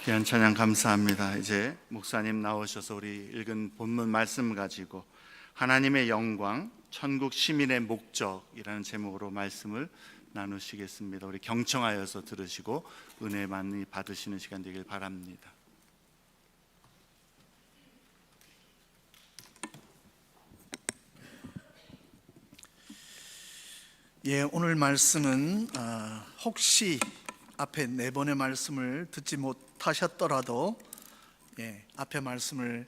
귀한 찬양 감사합니다. 이제 목사님 나오셔서 우리 읽은 본문 말씀 가지고 하나님의 영광, 천국 시민의 목적이라는 제목으로 말씀을 나누시겠습니다. 우리 경청하여서 들으시고 은혜 많이 받으시는 시간 되길 바랍니다. 오늘 말씀은 혹시 앞에 네 번의 말씀을 듣지 못하셨더라도 앞에 말씀을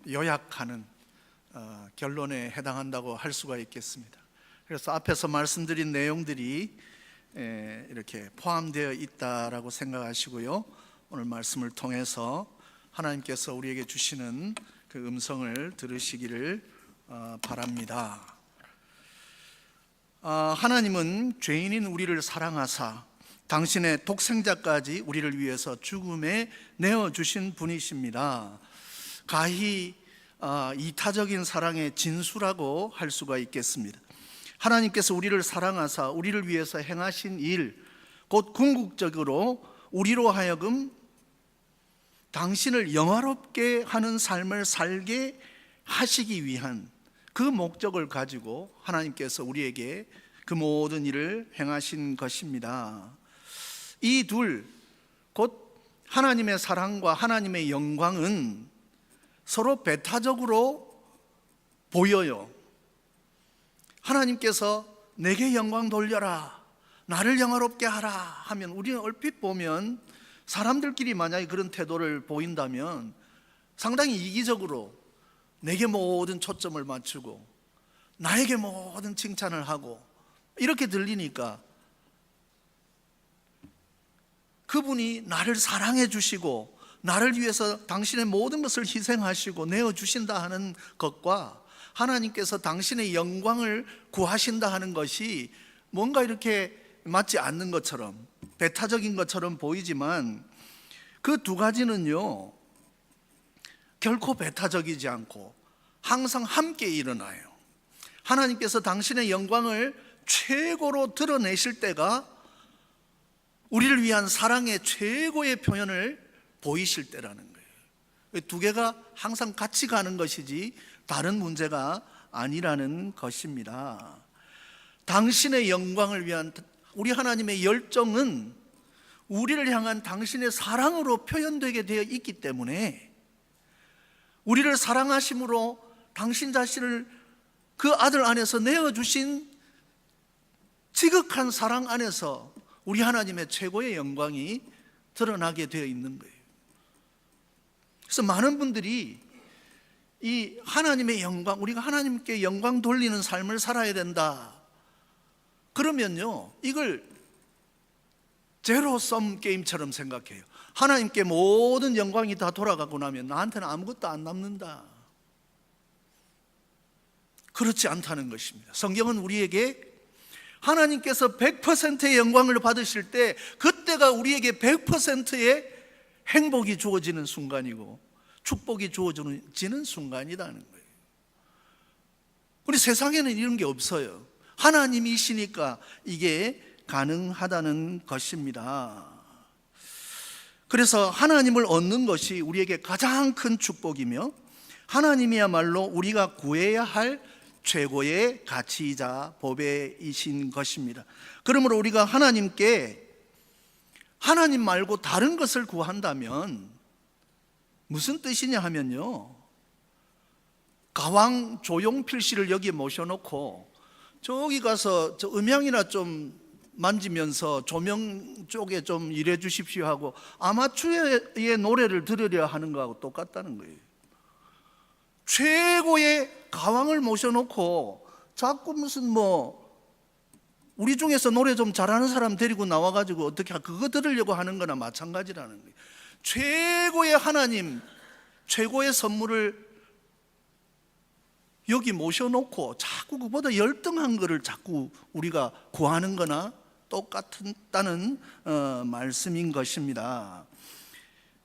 요약하는 결론에 해당한다고 할 수가 있겠습니다. 그래서 앞에서 말씀드린 내용들이 이렇게 포함되어 있다라고 생각하시고요, 오늘 말씀을 통해서 하나님께서 우리에게 주시는 그 음성을 들으시기를 바랍니다. 하나님은 죄인인 우리를 사랑하사 당신의 독생자까지 우리를 위해서 죽음에 내어주신 분이십니다. 가히 이타적인 사랑의 진수라고 할 수가 있겠습니다. 하나님께서 우리를 사랑하사 우리를 위해서 행하신 일, 곧 궁극적으로 우리로 하여금 당신을 영화롭게 하는 삶을 살게 하시기 위한 그 목적을 가지고 하나님께서 우리에게 그 모든 일을 행하신 것입니다. 이 둘, 곧 하나님의 사랑과 하나님의 영광은 서로 배타적으로 보여요. 하나님께서 내게 영광 돌려라, 나를 영화롭게 하라 하면 우리는 얼핏 보면 사람들끼리 만약에 그런 태도를 보인다면 상당히 이기적으로 내게 모든 초점을 맞추고 나에게 모든 칭찬을 하고 이렇게 들리니까 그분이 나를 사랑해 주시고 나를 위해서 당신의 모든 것을 희생하시고 내어주신다 하는 것과 하나님께서 당신의 영광을 구하신다 하는 것이 뭔가 이렇게 맞지 않는 것처럼, 배타적인 것처럼 보이지만 그 두 가지는요 결코 배타적이지 않고 항상 함께 일어나요. 하나님께서 당신의 영광을 최고로 드러내실 때가 우리를 위한 사랑의 최고의 표현을 보이실 때라는 거예요. 두 개가 항상 같이 가는 것이지 다른 문제가 아니라는 것입니다. 당신의 영광을 위한 우리 하나님의 열정은 우리를 향한 당신의 사랑으로 표현되게 되어 있기 때문에 우리를 사랑하심으로 당신 자신을 그 아들 안에서 내어주신 지극한 사랑 안에서 우리 하나님의 최고의 영광이 드러나게 되어 있는 거예요. 그래서 많은 분들이 이 하나님의 영광, 우리가 하나님께 영광 돌리는 삶을 살아야 된다 그러면요 이걸 제로섬 게임처럼 생각해요. 하나님께 모든 영광이 다 돌아가고 나면 나한테는 아무것도 안 남는다. 그렇지 않다는 것입니다. 성경은 우리에게 하나님께서 100%의 영광을 받으실 때 그때가 우리에게 100%의 행복이 주어지는 순간이고 축복이 주어지는 순간이라는 거예요. 우리 세상에는 이런 게 없어요. 하나님이시니까 이게 가능하다는 것입니다. 그래서 하나님을 얻는 것이 우리에게 가장 큰 축복이며 하나님이야말로 우리가 구해야 할 최고의 가치이자 보배이신 것입니다. 그러므로 우리가 하나님께 하나님 말고 다른 것을 구한다면 무슨 뜻이냐 하면요, 가왕 조용필 씨를 여기 모셔놓고 저기 가서 저 음향이나 좀 만지면서 조명 쪽에 좀 일해 주십시오 하고 아마추어의 노래를 들으려 하는 거하고 똑같다는 거예요. 최고의 가왕을 모셔놓고 자꾸 무슨 우리 중에서 노래 좀 잘하는 사람 데리고 나와가지고 어떻게 그거 들으려고 하는 거나 마찬가지라는 거예요. 최고의 하나님, 최고의 선물을 여기 모셔놓고 자꾸 그보다 열등한 거를 자꾸 우리가 구하는 거나 똑같다는 말씀인 것입니다.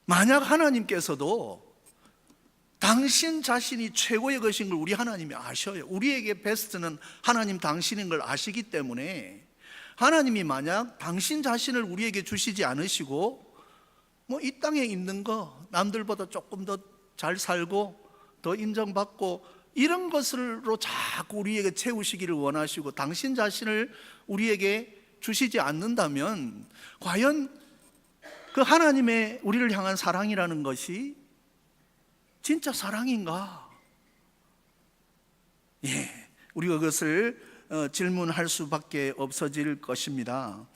만약 하나님께서도 당신 자신이 최고의 것인 걸 우리 하나님이 아셔요. 우리에게 베스트는 하나님 당신인 걸 아시기 때문에 하나님이 만약 당신 자신을 우리에게 주시지 않으시고 뭐 이 땅에 있는 거 남들보다 조금 더 잘 살고 더 인정받고 이런 것으로 자꾸 우리에게 채우시기를 원하시고 당신 자신을 우리에게 주시지 않는다면 과연 그 하나님의 우리를 향한 사랑이라는 것이 진짜 사랑인가? 예, 우리가 그것을 질문할 수밖에 없어질 것입니다.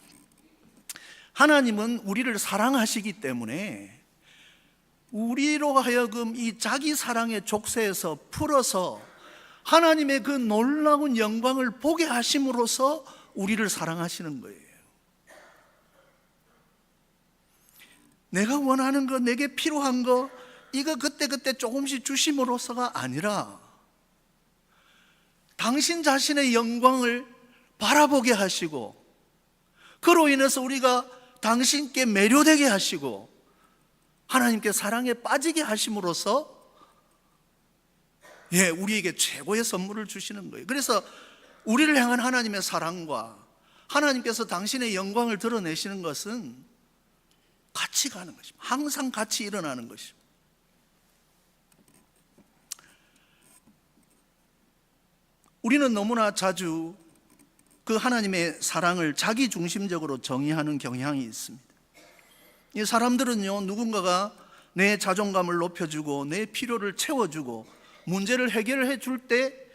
하나님은 우리를 사랑하시기 때문에 우리로 하여금 이 자기 사랑의 족쇄에서 풀어서 하나님의 그 놀라운 영광을 보게 하심으로써 우리를 사랑하시는 거예요. 내가 원하는 거, 내게 필요한 거 이거 그때그때 조금씩 주심으로써가 아니라 당신 자신의 영광을 바라보게 하시고 그로 인해서 우리가 당신께 매료되게 하시고 하나님께 사랑에 빠지게 하심으로써 우리에게 최고의 선물을 주시는 거예요. 그래서 우리를 향한 하나님의 사랑과 하나님께서 당신의 영광을 드러내시는 것은 같이 가는 것입니다. 항상 같이 일어나는 것입니다. 우리는 너무나 자주 그 하나님의 사랑을 자기 중심적으로 정의하는 경향이 있습니다. 이 사람들은요, 누군가가 내 자존감을 높여주고 내 필요를 채워주고 문제를 해결해 줄 때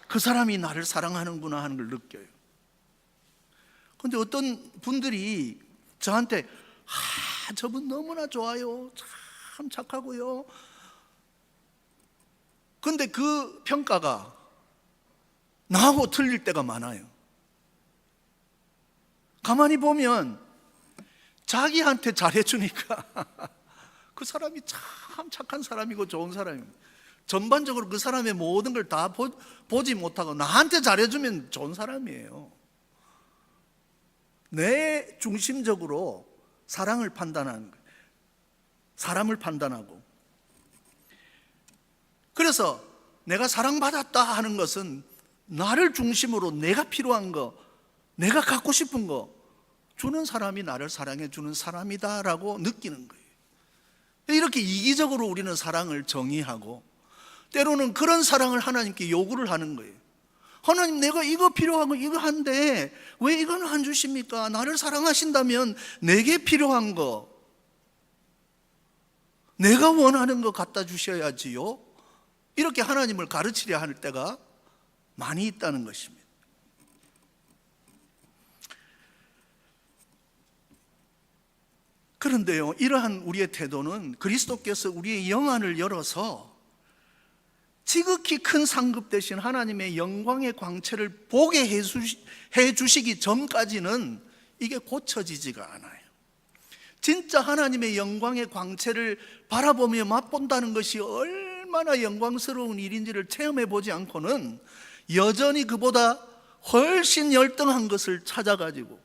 그 사람이 나를 사랑하는구나 하는 걸 느껴요. 그런데 어떤 분들이 저한테 저분 너무나 좋아요, 참 착하고요. 그런데 그 평가가 나하고 틀릴 때가 많아요. 가만히 보면 자기한테 잘해주니까 그 사람이 참 착한 사람이고 좋은 사람입니다. 전반적으로 그 사람의 모든 걸 다 보지 못하고 나한테 잘해주면 좋은 사람이에요. 내 중심적으로 사랑을 판단하는 거예요. 사람을 판단하고. 그래서 내가 사랑받았다 하는 것은 나를 중심으로 내가 필요한 거, 내가 갖고 싶은 거 주는 사람이 나를 사랑해 주는 사람이다라고 느끼는 거예요. 이렇게 이기적으로 우리는 사랑을 정의하고 때로는 그런 사랑을 하나님께 요구를 하는 거예요. 하나님, 내가 이거 필요한 거 이거 한데 왜 이거는 안 주십니까? 나를 사랑하신다면 내게 필요한 거, 내가 원하는 거 갖다 주셔야지요. 이렇게 하나님을 가르치려 할 때가 많이 있다는 것입니다. 그런데요, 이러한 우리의 태도는 그리스도께서 우리의 영안을 열어서 지극히 큰 상급 되신 하나님의 영광의 광채를 보게 해주시기 전까지는 이게 고쳐지지가 않아요. 진짜 하나님의 영광의 광채를 바라보며 맛본다는 것이 얼마나 영광스러운 일인지를 체험해 보지 않고는 여전히 그보다 훨씬 열등한 것을 찾아가지고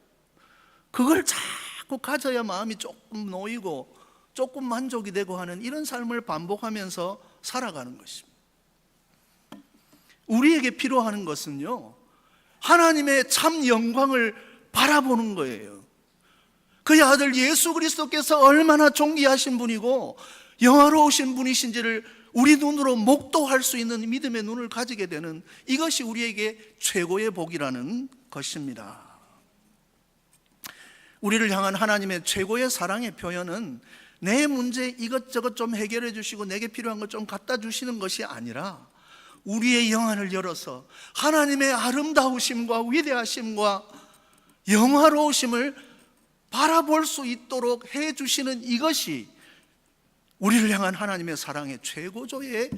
그걸 자꾸 가져야 마음이 조금 놓이고 조금 만족이 되고 하는 이런 삶을 반복하면서 살아가는 것입니다. 우리에게 필요한 것은요, 하나님의 참 영광을 바라보는 거예요. 그의 아들 예수 그리스도께서 얼마나 존귀하신 분이고 영화로우신 분이신지를 우리 눈으로 목도할 수 있는 믿음의 눈을 가지게 되는, 이것이 우리에게 최고의 복이라는 것입니다. 우리를 향한 하나님의 최고의 사랑의 표현은 내 문제 이것저것 좀 해결해 주시고 내게 필요한 것 좀 갖다 주시는 것이 아니라 우리의 영안을 열어서 하나님의 아름다우심과 위대하심과 영화로우심을 바라볼 수 있도록 해주시는, 이것이 우리를 향한 하나님의 사랑의 최고조의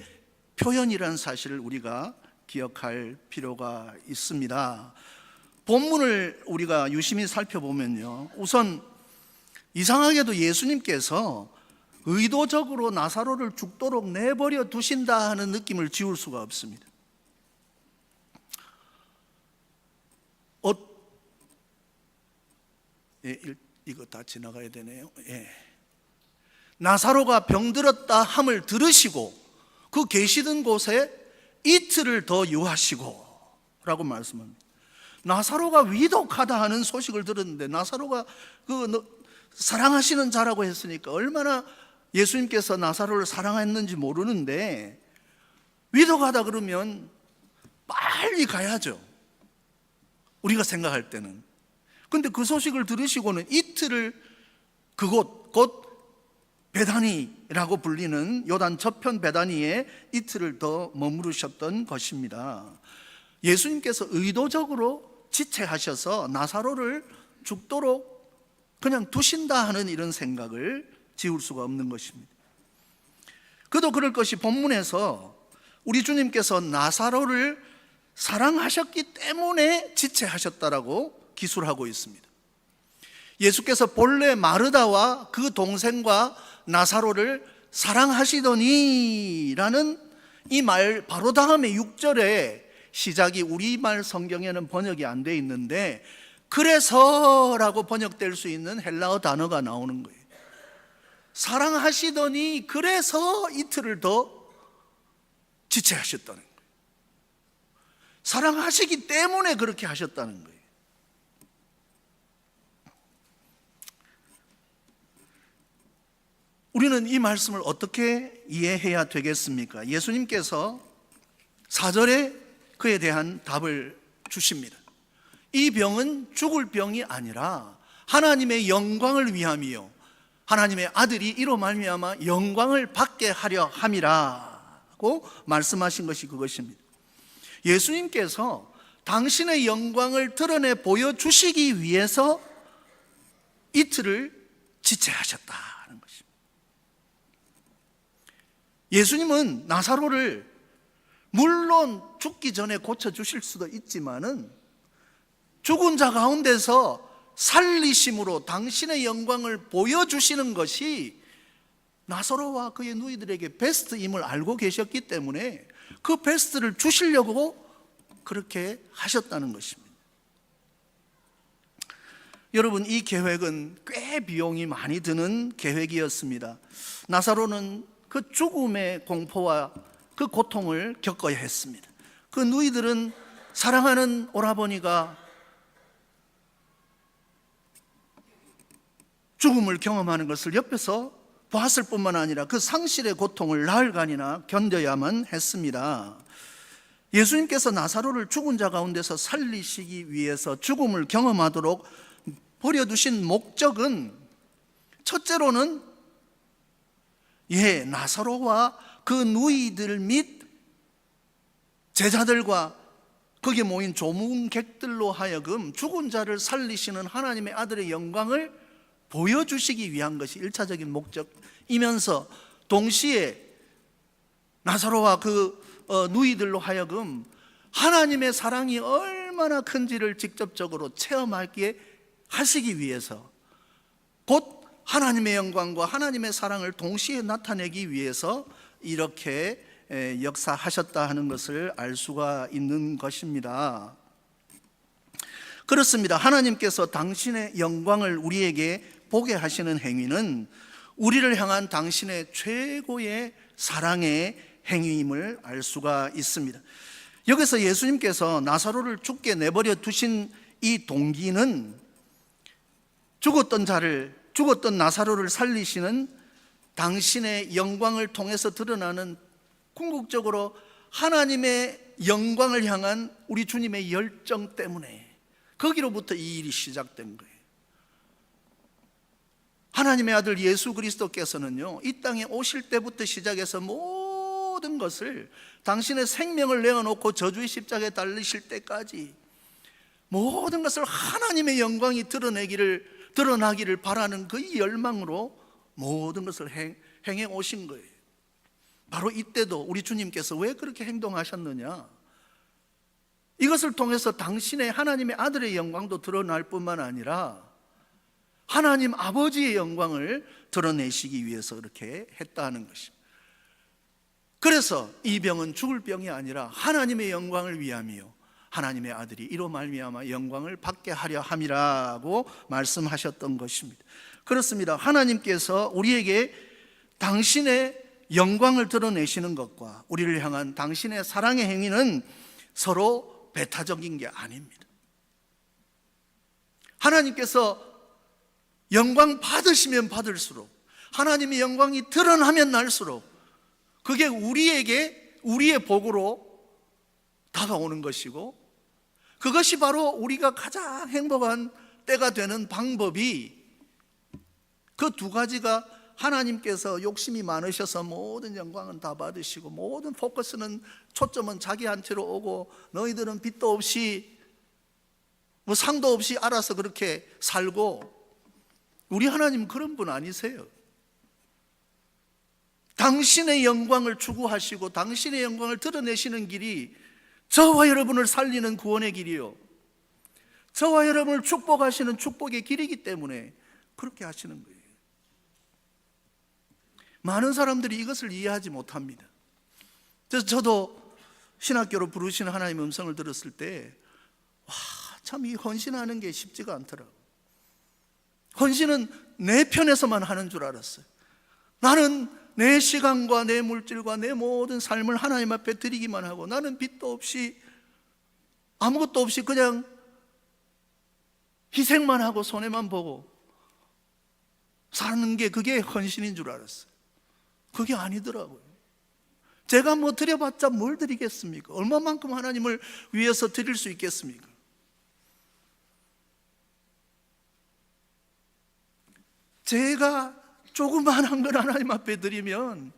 표현이라는 사실을 우리가 기억할 필요가 있습니다. 본문을 우리가 유심히 살펴보면요, 우선 이상하게도 예수님께서 의도적으로 나사로를 죽도록 내버려 두신다 하는 느낌을 지울 수가 없습니다. 이거 다 지나가야 되네요. 나사로가 병들었다 함을 들으시고 그 계시던 곳에 이틀을 더 유하시고 라고 말씀합니다. 나사로가 위독하다 하는 소식을 들었는데 나사로가 사랑하시는 자라고 했으니까 얼마나 예수님께서 나사로를 사랑했는지 모르는데, 위독하다 그러면 빨리 가야죠, 우리가 생각할 때는. 근데 그 소식을 들으시고는 이틀을 그곳, 곧 베다니라고 불리는 요단 저편 베다니에 이틀을 더 머무르셨던 것입니다. 예수님께서 의도적으로 지체하셔서 나사로를 죽도록 그냥 두신다 하는 이런 생각을 지울 수가 없는 것입니다. 그도 그럴 것이, 본문에서 우리 주님께서 나사로를 사랑하셨기 때문에 지체하셨다라고 기술하고 있습니다. 예수께서 본래 마르다와 그 동생과 나사로를 사랑하시더니 라는 이 말 바로 다음에 6절에 시작이 우리말 성경에는 번역이 안 돼 있는데, 그래서라고 번역될 수 있는 헬라어 단어가 나오는 거예요. 사랑하시더니 그래서 이틀을 더 지체하셨다는 거예요. 사랑하시기 때문에 그렇게 하셨다는 거예요. 우리는 이 말씀을 어떻게 이해해야 되겠습니까? 예수님께서 4절에 그에 대한 답을 주십니다. 이 병은 죽을 병이 아니라 하나님의 영광을 위함이요 하나님의 아들이 이로 말미암아 영광을 받게 하려 함이라고 말씀하신 것이 그것입니다. 예수님께서 당신의 영광을 드러내 보여주시기 위해서 이틀을 지체하셨다는 것입니다. 예수님은 나사로를 물론 죽기 전에 고쳐주실 수도 있지만은 죽은 자 가운데서 살리심으로 당신의 영광을 보여주시는 것이 나사로와 그의 누이들에게 베스트임을 알고 계셨기 때문에 그 베스트를 주시려고 그렇게 하셨다는 것입니다. 여러분, 이 계획은 꽤 비용이 많이 드는 계획이었습니다. 나사로는 그 죽음의 공포와 그 고통을 겪어야 했습니다. 그 누이들은 사랑하는 오라버니가 죽음을 경험하는 것을 옆에서 보았을 뿐만 아니라 그 상실의 고통을 나흘간이나 견뎌야만 했습니다. 예수님께서 나사로를 죽은 자 가운데서 살리시기 위해서 죽음을 경험하도록 버려두신 목적은, 첫째로는 나사로와 그 누이들 및 제자들과 거기에 모인 조문객들로 하여금 죽은 자를 살리시는 하나님의 아들의 영광을 보여주시기 위한 것이 1차적인 목적이면서, 동시에 나사로와 그 누이들로 하여금 하나님의 사랑이 얼마나 큰지를 직접적으로 체험하게 하시기 위해서, 곧 하나님의 영광과 하나님의 사랑을 동시에 나타내기 위해서 이렇게 역사하셨다 하는 것을 알 수가 있는 것입니다. 그렇습니다. 하나님께서 당신의 영광을 우리에게 보게 하시는 행위는 우리를 향한 당신의 최고의 사랑의 행위임을 알 수가 있습니다. 여기서 예수님께서 나사로를 죽게 내버려 두신 이 동기는 죽었던 나사로를 살리시는 당신의 영광을 통해서 드러나는 궁극적으로 하나님의 영광을 향한 우리 주님의 열정 때문에, 거기로부터 이 일이 시작된 거예요. 하나님의 아들 예수 그리스도께서는요, 이 땅에 오실 때부터 시작해서 모든 것을, 당신의 생명을 내어놓고 저주의 십자가에 달리실 때까지 모든 것을 하나님의 영광이 드러나기를 바라는 그 열망으로 모든 것을 행해 오신 거예요. 바로 이때도 우리 주님께서 왜 그렇게 행동하셨느냐, 이것을 통해서 당신의 하나님의 아들의 영광도 드러날 뿐만 아니라 하나님 아버지의 영광을 드러내시기 위해서 그렇게 했다는 것입니다. 그래서 이 병은 죽을 병이 아니라 하나님의 영광을 위함이요 하나님의 아들이 이로 말미암아 영광을 받게 하려 함이라고 말씀하셨던 것입니다. 그렇습니다. 하나님께서 우리에게 당신의 영광을 드러내시는 것과 우리를 향한 당신의 사랑의 행위는 서로 배타적인 게 아닙니다. 하나님께서 영광 받으시면 받을수록, 하나님의 영광이 드러나면 날수록 그게 우리의 복으로 다가오는 것이고, 그것이 바로 우리가 가장 행복한 때가 되는 방법이, 그 두 가지가 하나님께서 욕심이 많으셔서 모든 영광은 다 받으시고 모든 포커스는, 초점은 자기한테로 오고, 너희들은 빚도 없이 뭐 상도 없이 알아서 그렇게 살고, 우리 하나님 그런 분 아니세요. 당신의 영광을 추구하시고 당신의 영광을 드러내시는 길이 저와 여러분을 살리는 구원의 길이요, 저와 여러분을 축복하시는 축복의 길이기 때문에 그렇게 하시는 거예요. 많은 사람들이 이것을 이해하지 못합니다. 그래서 저도 신학교로 부르시는 하나님의 음성을 들었을 때, 참 이 헌신하는 게 쉽지가 않더라고요. 헌신은 내 편에서만 하는 줄 알았어요. 나는 내 시간과 내 물질과 내 모든 삶을 하나님 앞에 드리기만 하고, 나는 빚도 없이 아무것도 없이 그냥 희생만 하고 손해만 보고 사는 게 그게 헌신인 줄 알았어요. 그게 아니더라고요. 제가 뭐 드려봤자 뭘 드리겠습니까? 얼마만큼 하나님을 위해서 드릴 수 있겠습니까? 제가 조그만한 걸 하나님 앞에 드리면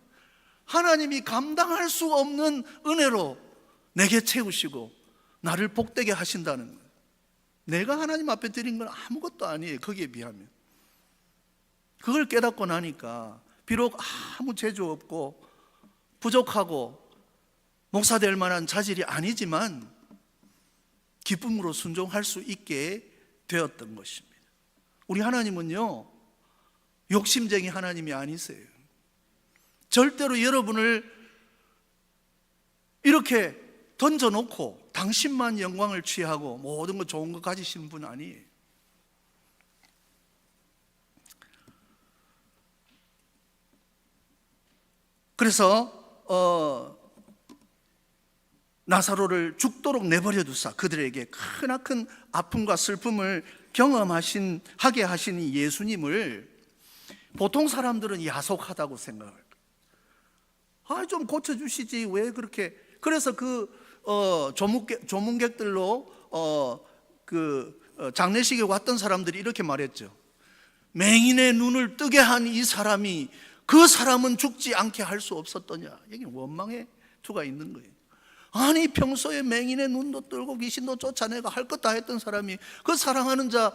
하나님이 감당할 수 없는 은혜로 내게 채우시고 나를 복되게 하신다는 거예요. 내가 하나님 앞에 드린 건 아무것도 아니에요, 거기에 비하면. 그걸 깨닫고 나니까 비록 아무 재주 없고 부족하고 목사 될 만한 자질이 아니지만 기쁨으로 순종할 수 있게 되었던 것입니다. 우리 하나님은요, 욕심쟁이 하나님이 아니세요. 절대로 여러분을 이렇게 던져놓고 당신만 영광을 취하고 모든 거 좋은 거 가지시는 분 아니에요. 그래서 나사로를 죽도록 내버려 두사 그들에게 크나큰 아픔과 슬픔을 경험하게 하신 이 예수님을 보통 사람들은 야속하다고 생각할 거예요. 좀 고쳐주시지 왜 그렇게. 그래서 조문객들로 장례식에 왔던 사람들이 이렇게 말했죠. 맹인의 눈을 뜨게 한 이 사람이 그 사람은 죽지 않게 할 수 없었더냐. 여기 원망의 투가 있는 거예요. 아니 평소에 맹인의 눈도 뜨고 귀신도 쫓아내고 할 것 다 했던 사람이 그 사랑하는 자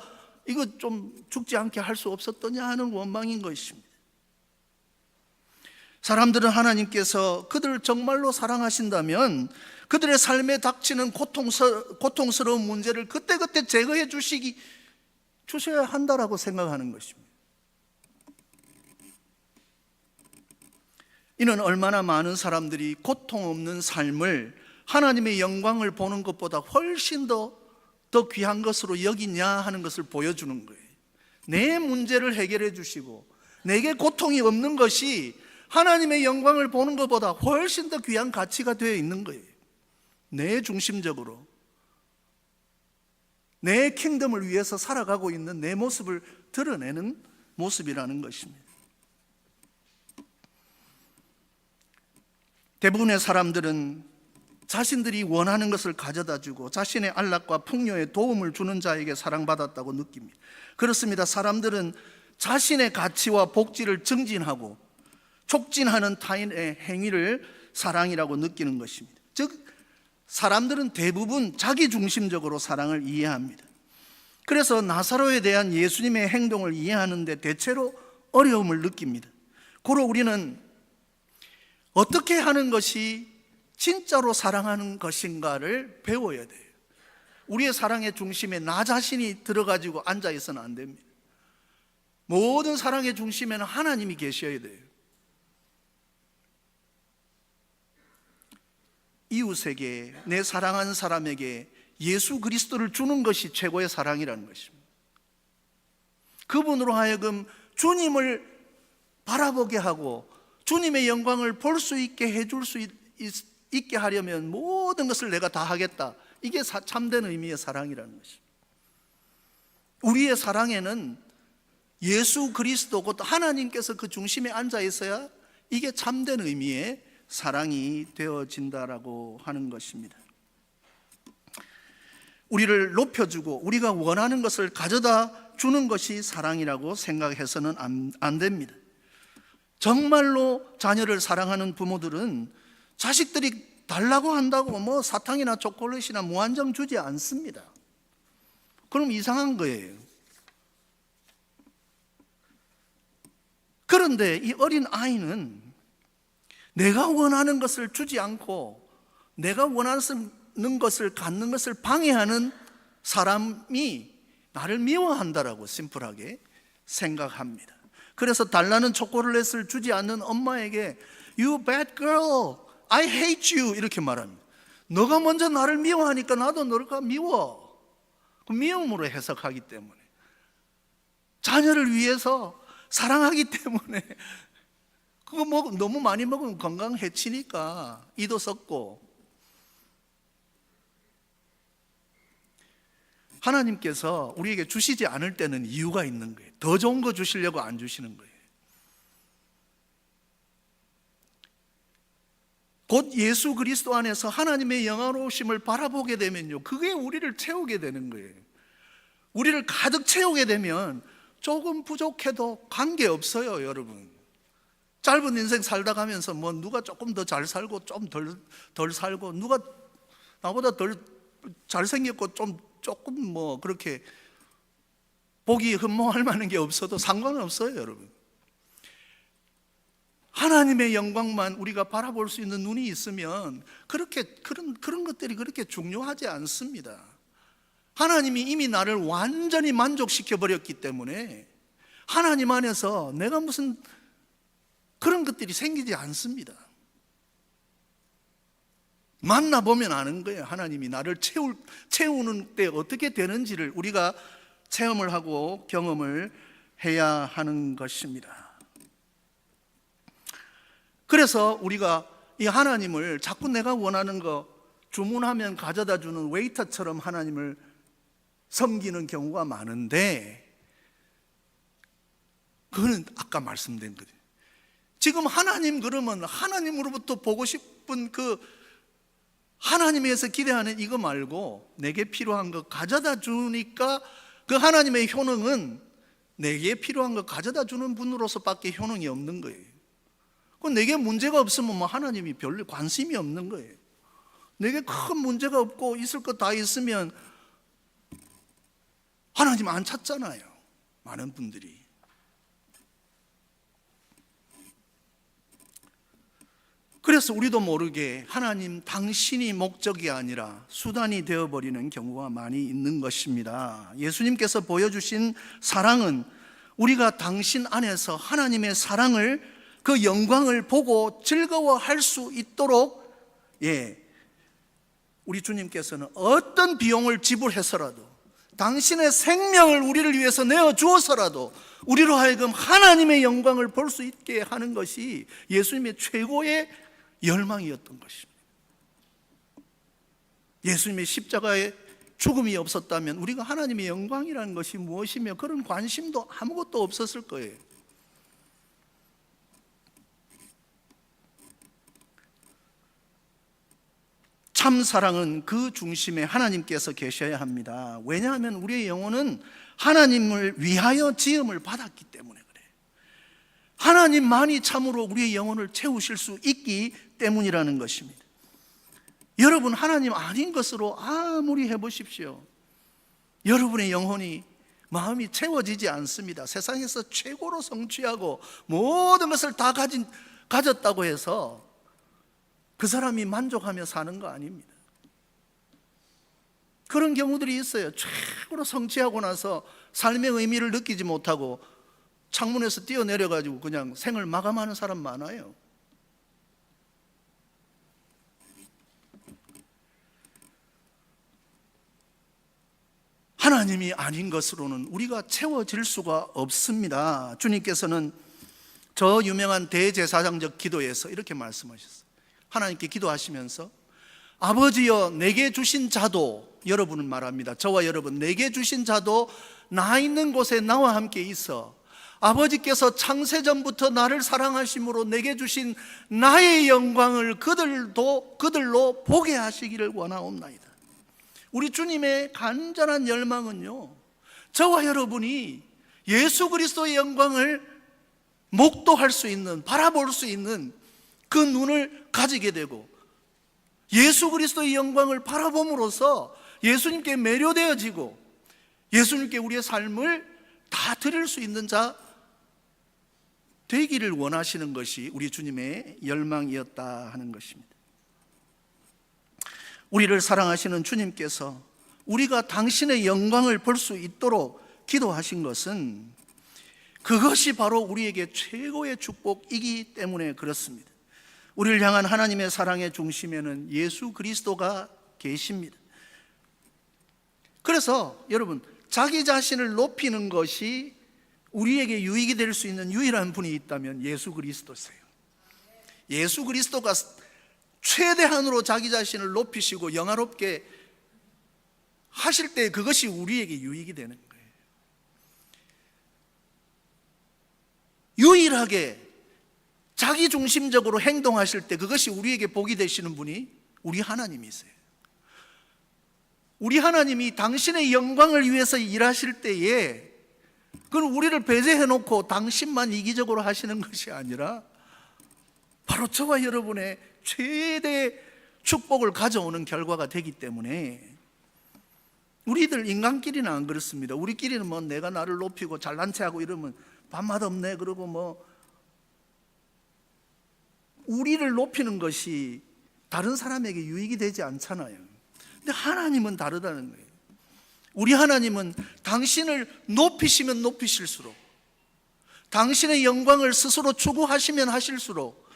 이거 좀 죽지 않게 할 수 없었더냐 하는 원망인 것입니다. 사람들은 하나님께서 그들을 정말로 사랑하신다면 그들의 삶에 닥치는 고통스러운 문제를 그때그때 제거해 주셔야 한다라고 생각하는 것입니다. 이는 얼마나 많은 사람들이 고통 없는 삶을 하나님의 영광을 보는 것보다 훨씬 더 귀한 것으로 여기냐 하는 것을 보여주는 거예요. 내 문제를 해결해 주시고 내게 고통이 없는 것이 하나님의 영광을 보는 것보다 훨씬 더 귀한 가치가 되어 있는 거예요. 내 중심적으로 내 킹덤을 위해서 살아가고 있는 내 모습을 드러내는 모습이라는 것입니다. 대부분의 사람들은 자신들이 원하는 것을 가져다 주고 자신의 안락과 풍요에 도움을 주는 자에게 사랑받았다고 느낍니다. 그렇습니다. 사람들은 자신의 가치와 복지를 증진하고 촉진하는 타인의 행위를 사랑이라고 느끼는 것입니다. 즉 사람들은 대부분 자기중심적으로 사랑을 이해합니다. 그래서 나사로에 대한 예수님의 행동을 이해하는데 대체로 어려움을 느낍니다. 고로 우리는 어떻게 하는 것이 진짜로 사랑하는 것인가를 배워야 돼요. 우리의 사랑의 중심에 나 자신이 들어가지고 앉아 있어는 안 됩니다. 모든 사랑의 중심에는 하나님이 계셔야 돼요. 이웃에게, 내 사랑하는 사람에게 예수 그리스도를 주는 것이 최고의 사랑이라는 것입니다. 그분으로 하여금 주님을 바라보게 하고 주님의 영광을 볼 수 있게 해줄 수 있게 하려면 모든 것을 내가 다 하겠다. 이게 참된 의미의 사랑이라는 것입니다. 우리의 사랑에는 예수 그리스도 곧 하나님께서 그 중심에 앉아 있어야 이게 참된 의미의 사랑이 되어진다라고 하는 것입니다. 우리를 높여주고 우리가 원하는 것을 가져다 주는 것이 사랑이라고 생각해서는 안 됩니다. 정말로 자녀를 사랑하는 부모들은 자식들이 달라고 한다고 뭐 사탕이나 초콜릿이나 무한정 주지 않습니다. 그럼 이상한 거예요. 그런데 이 어린 아이는 내가 원하는 것을 주지 않고 내가 원하는 것을 갖는 것을 방해하는 사람이 나를 미워한다라고 심플하게 생각합니다. 그래서 달라는 초콜릿을 주지 않는 엄마에게 You bad girl, I hate you 이렇게 말합니다. 너가 먼저 나를 미워하니까 나도 너가 미워. 그 미움으로 해석하기 때문에 자녀를 위해서 사랑하기 때문에 그거 너무 많이 먹으면 건강 해치니까 이도 썩고. 하나님께서 우리에게 주시지 않을 때는 이유가 있는 거예요. 더 좋은 거 주시려고 안 주시는 거예요. 곧 예수 그리스도 안에서 하나님의 영화로우심을 바라보게 되면요, 그게 우리를 채우게 되는 거예요. 우리를 가득 채우게 되면 조금 부족해도 관계없어요. 여러분, 짧은 인생 살다 가면서 뭐 누가 조금 더 잘 살고 좀 덜 살고, 누가 나보다 덜 잘생겼고 조금 뭐 그렇게 보기 흠모할 만한 게 없어도 상관없어요. 여러분, 하나님의 영광만 우리가 바라볼 수 있는 눈이 있으면 그런 것들이 그렇게 중요하지 않습니다. 하나님이 이미 나를 완전히 만족시켜 버렸기 때문에 하나님 안에서 내가 무슨 그런 것들이 생기지 않습니다. 만나보면 아는 거예요. 하나님이 나를 채우는 때 어떻게 되는지를 우리가 체험을 하고 경험을 해야 하는 것입니다. 그래서 우리가 이 하나님을 자꾸 내가 원하는 거 주문하면 가져다 주는 웨이터처럼 하나님을 섬기는 경우가 많은데, 그거는 아까 말씀드린 거예요. 지금 하나님 그러면 하나님으로부터 보고 싶은 그 하나님에서 기대하는 이거 말고 내게 필요한 거 가져다 주니까 그 하나님의 효능은 내게 필요한 거 가져다 주는 분으로서밖에 효능이 없는 거예요. 내게 문제가 없으면 뭐 하나님이 별로 관심이 없는 거예요. 내게 큰 문제가 없고 있을 거 다 있으면 하나님 안 찾잖아요. 많은 분들이. 그래서 우리도 모르게 하나님 당신이 목적이 아니라 수단이 되어버리는 경우가 많이 있는 것입니다. 예수님께서 보여주신 사랑은 우리가 당신 안에서 하나님의 사랑을, 그 영광을 보고 즐거워할 수 있도록, 우리 주님께서는 어떤 비용을 지불해서라도, 당신의 생명을 우리를 위해서 내어주어서라도 우리로 하여금 하나님의 영광을 볼 수 있게 하는 것이 예수님의 최고의 열망이었던 것입니다. 예수님의 십자가의 죽음이 없었다면 우리가 하나님의 영광이라는 것이 무엇이며 그런 관심도 아무것도 없었을 거예요. 참 사랑은 그 중심에 하나님께서 계셔야 합니다. 왜냐하면 우리의 영혼은 하나님을 위하여 지음을 받았기 때문에 그래요. 하나님만이 참으로 우리의 영혼을 채우실 수 있기 때문이라는 것입니다. 여러분, 하나님 아닌 것으로 아무리 해보십시오, 여러분의 영혼이, 마음이 채워지지 않습니다. 세상에서 최고로 성취하고 모든 것을 다 가졌다고 해서 그 사람이 만족하며 사는 거 아닙니다. 그런 경우들이 있어요. 최고로 성취하고 나서 삶의 의미를 느끼지 못하고 창문에서 뛰어내려가지고 그냥 생을 마감하는 사람 많아요. 하나님이 아닌 것으로는 우리가 채워질 수가 없습니다. 주님께서는 저 유명한 대제사장적 기도에서 이렇게 말씀하셨어요. 하나님께 기도하시면서 아버지여 내게 주신 자도, 여러분은 말합니다. 저와 여러분, 내게 주신 자도 나 있는 곳에 나와 함께 있어 아버지께서 창세전부터 나를 사랑하심으로 내게 주신 나의 영광을 그들로 보게 하시기를 원하옵나이다. 우리 주님의 간절한 열망은요, 저와 여러분이 예수 그리스도의 영광을 목도할 수 있는, 바라볼 수 있는 그 눈을 가지게 되고, 예수 그리스도의 영광을 바라봄으로써 예수님께 매료되어지고 예수님께 우리의 삶을 다 드릴 수 있는 자 되기를 원하시는 것이 우리 주님의 열망이었다 하는 것입니다. 우리를 사랑하시는 주님께서 우리가 당신의 영광을 볼 수 있도록 기도하신 것은 그것이 바로 우리에게 최고의 축복이기 때문에 그렇습니다. 우리를 향한 하나님의 사랑의 중심에는 예수 그리스도가 계십니다. 그래서 여러분, 자기 자신을 높이는 것이 우리에게 유익이 될 수 있는 유일한 분이 있다면 예수 그리스도세요. 예수 그리스도가 최대한으로 자기 자신을 높이시고 영화롭게 하실 때 그것이 우리에게 유익이 되는 거예요. 유일하게 자기 중심적으로 행동하실 때 그것이 우리에게 복이 되시는 분이 우리 하나님이세요. 우리 하나님이 당신의 영광을 위해서 일하실 때에 그건 우리를 배제해 놓고 당신만 이기적으로 하시는 것이 아니라 바로 저와 여러분의 최대 축복을 가져오는 결과가 되기 때문에, 우리들 인간끼리는 안 그렇습니다. 우리끼리는 뭐 내가 나를 높이고 잘난 체하고 이러면 밥맛 없네 그러고 뭐 우리를 높이는 것이 다른 사람에게 유익이 되지 않잖아요. 근데 하나님은 다르다는 거예요. 우리 하나님은 당신을 높이시면 높이실수록, 당신의 영광을 스스로 추구하시면 하실수록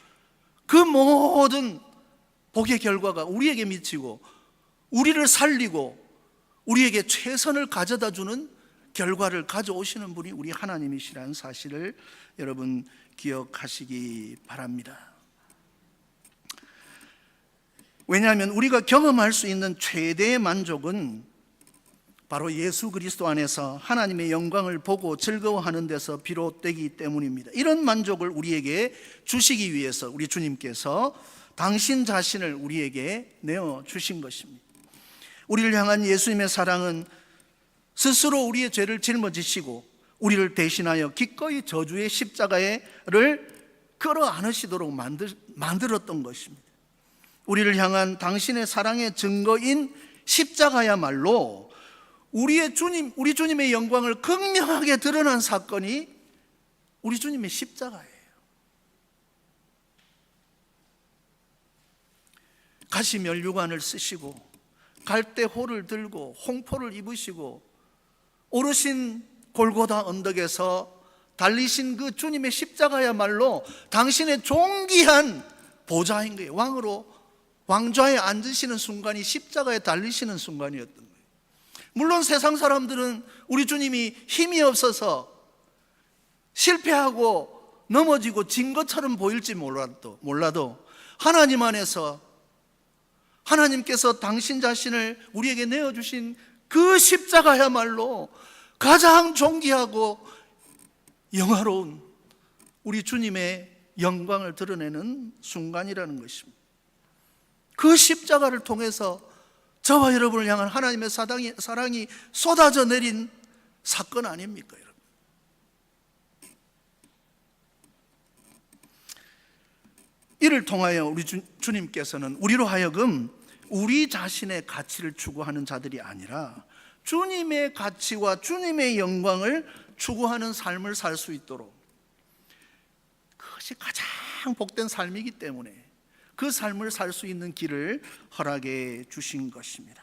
그 모든 복의 결과가 우리에게 미치고 우리를 살리고 우리에게 최선을 가져다 주는 결과를 가져오시는 분이 우리 하나님이시라는 사실을 여러분 기억하시기 바랍니다. 왜냐하면 우리가 경험할 수 있는 최대의 만족은 바로 예수 그리스도 안에서 하나님의 영광을 보고 즐거워하는 데서 비롯되기 때문입니다. 이런 만족을 우리에게 주시기 위해서 우리 주님께서 당신 자신을 우리에게 내어주신 것입니다. 우리를 향한 예수님의 사랑은 스스로 우리의 죄를 짊어지시고 우리를 대신하여 기꺼이 저주의 십자가를 끌어안으시도록 만들었던 것입니다. 우리를 향한 당신의 사랑의 증거인 십자가야말로 우리 주님의 영광을 극명하게 드러난 사건이 우리 주님의 십자가예요. 가시면류관을 쓰시고 갈대호를 들고 홍포를 입으시고 오르신 골고다 언덕에서 달리신 그 주님의 십자가야말로 당신의 존귀한 보좌인 거예요. 왕좌에 앉으시는 순간이 십자가에 달리시는 순간이었던 거예요. 물론 세상 사람들은 우리 주님이 힘이 없어서 실패하고 넘어지고 진 것처럼 보일지 몰라도 하나님 안에서 하나님께서 당신 자신을 우리에게 내어주신 그 십자가야말로 가장 존귀하고 영화로운 우리 주님의 영광을 드러내는 순간이라는 것입니다. 그 십자가를 통해서 저와 여러분을 향한 하나님의 사랑이 쏟아져 내린 사건 아닙니까, 여러분? 이를 통하여 우리 주님께서는 우리로 하여금 우리 자신의 가치를 추구하는 자들이 아니라 주님의 가치와 주님의 영광을 추구하는 삶을 살 수 있도록, 그것이 가장 복된 삶이기 때문에 그 삶을 살 수 있는 길을 허락해 주신 것입니다.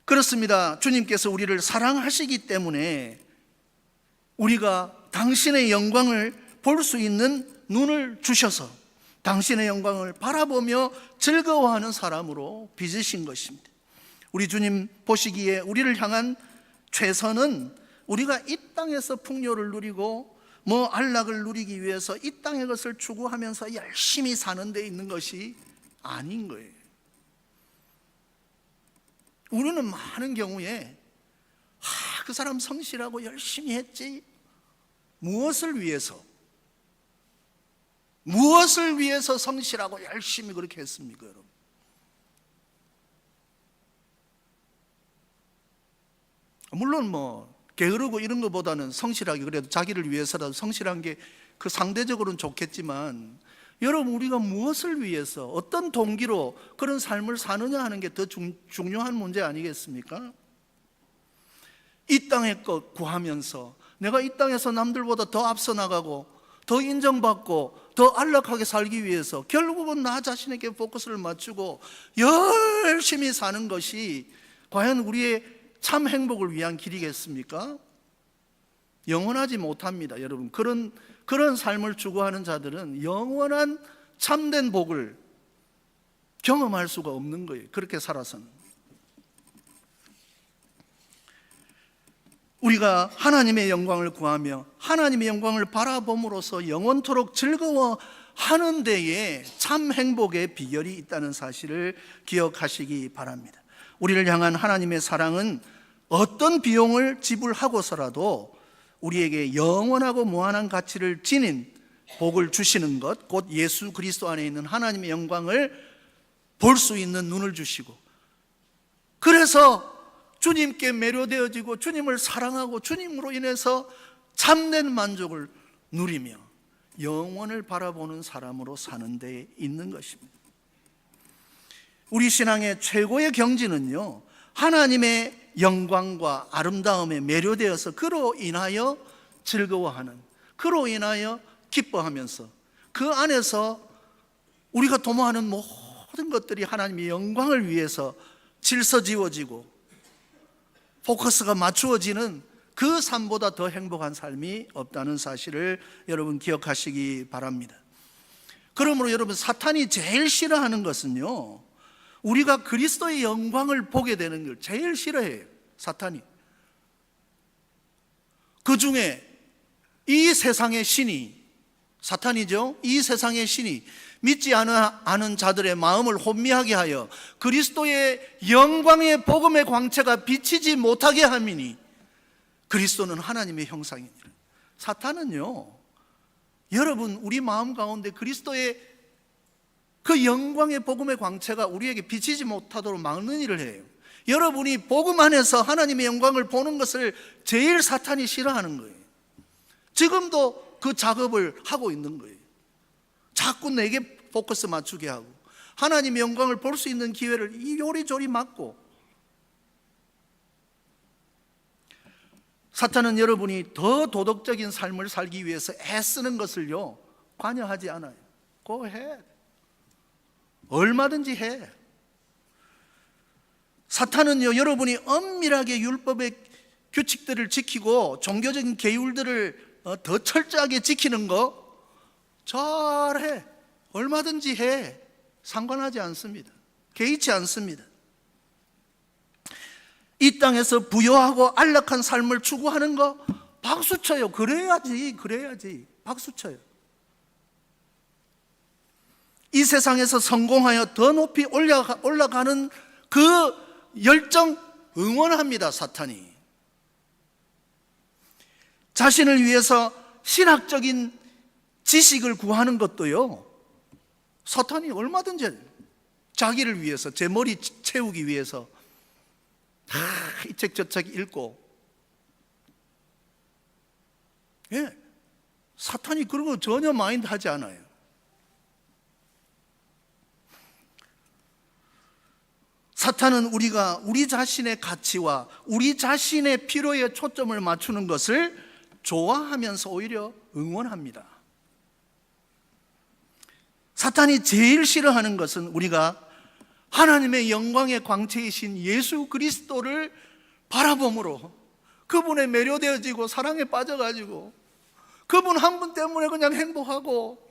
그렇습니다. 주님께서 우리를 사랑하시기 때문에 우리가 당신의 영광을 볼 수 있는 눈을 주셔서 당신의 영광을 바라보며 즐거워하는 사람으로 빚으신 것입니다. 우리 주님 보시기에 우리를 향한 최선은 우리가 이 땅에서 풍요를 누리고 안락을 누리기 위해서 이 땅의 것을 추구하면서 열심히 사는 데 있는 것이 아닌 거예요. 우리는 많은 경우에 그 사람 성실하고 열심히 했지. 무엇을 위해서? 무엇을 위해서 성실하고 열심히 그렇게 했습니까, 여러분? 물론 게으르고 이런 것보다는 성실하게, 그래도 자기를 위해서라도 성실한 게 그 상대적으로는 좋겠지만, 여러분, 우리가 무엇을 위해서 어떤 동기로 그런 삶을 사느냐 하는 게 더 중요한 문제 아니겠습니까? 이 땅의 것 구하면서 내가 이 땅에서 남들보다 더 앞서 나가고 더 인정받고 더 안락하게 살기 위해서 결국은 나 자신에게 포커스를 맞추고 열심히 사는 것이 과연 우리의 참 행복을 위한 길이겠습니까? 영원하지 못합니다, 여러분. 그런 삶을 추구하는 자들은 영원한 참된 복을 경험할 수가 없는 거예요. 그렇게 살아서는. 우리가 하나님의 영광을 구하며 하나님의 영광을 바라봄으로써 영원토록 즐거워하는 데에 참 행복의 비결이 있다는 사실을 기억하시기 바랍니다. 우리를 향한 하나님의 사랑은 어떤 비용을 지불하고서라도 우리에게 영원하고 무한한 가치를 지닌 복을 주시는 것, 곧 예수 그리스도 안에 있는 하나님의 영광을 볼 수 있는 눈을 주시고, 그래서 주님께 매료되어지고 주님을 사랑하고 주님으로 인해서 참된 만족을 누리며 영원을 바라보는 사람으로 사는 데 있는 것입니다. 우리 신앙의 최고의 경지는요, 하나님의 영광과 아름다움에 매료되어서 그로 인하여 즐거워하는, 그로 인하여 기뻐하면서 그 안에서 우리가 도모하는 모든 것들이 하나님의 영광을 위해서 질서지워지고 포커스가 맞추어지는 그 삶보다 더 행복한 삶이 없다는 사실을 여러분 기억하시기 바랍니다. 그러므로 여러분, 사탄이 제일 싫어하는 것은요, 우리가 그리스도의 영광을 보게 되는 걸 제일 싫어해요, 사탄이. 그 중에 이 세상의 신이, 사탄이죠, 이 세상의 신이 믿지 않은 자들의 마음을 혼미하게 하여 그리스도의 영광의 복음의 광채가 비치지 못하게 함이니 그리스도는 하나님의 형상이니라. 사탄은요, 여러분, 우리 마음 가운데 그리스도의 그 영광의 복음의 광채가 우리에게 비치지 못하도록 막는 일을 해요. 여러분이 복음 안에서 하나님의 영광을 보는 것을 제일 사탄이 싫어하는 거예요. 지금도 그 작업을 하고 있는 거예요. 자꾸 내게 포커스 맞추게 하고 하나님의 영광을 볼 수 있는 기회를 요리조리 막고, 사탄은 여러분이 더 도덕적인 삶을 살기 위해서 애쓰는 것을요 관여하지 않아요. 그거 해, 얼마든지 해. 사탄은요, 여러분이 엄밀하게 율법의 규칙들을 지키고 종교적인 계율들을 더 철저하게 지키는 거 잘해, 얼마든지 해. 상관하지 않습니다. 개의치 않습니다. 이 땅에서 부유하고 안락한 삶을 추구하는 거 박수쳐요. 그래야지 박수쳐요. 이 세상에서 성공하여 더 높이 올라가는 그 열정 응원합니다, 사탄이. 자신을 위해서 신학적인 지식을 구하는 것도요, 사탄이 얼마든지 자기를 위해서, 제 머리 채우기 위해서 이 책 저 책 읽고, 사탄이 그런 거 전혀 마인드 하지 않아요. 사탄은 우리가 우리 자신의 가치와 우리 자신의 필요에 초점을 맞추는 것을 좋아하면서 오히려 응원합니다. 사탄이 제일 싫어하는 것은 우리가 하나님의 영광의 광채이신 예수 그리스도를 바라봄으로 그분에 매료되어지고 사랑에 빠져가지고 그분 한 분 때문에 그냥 행복하고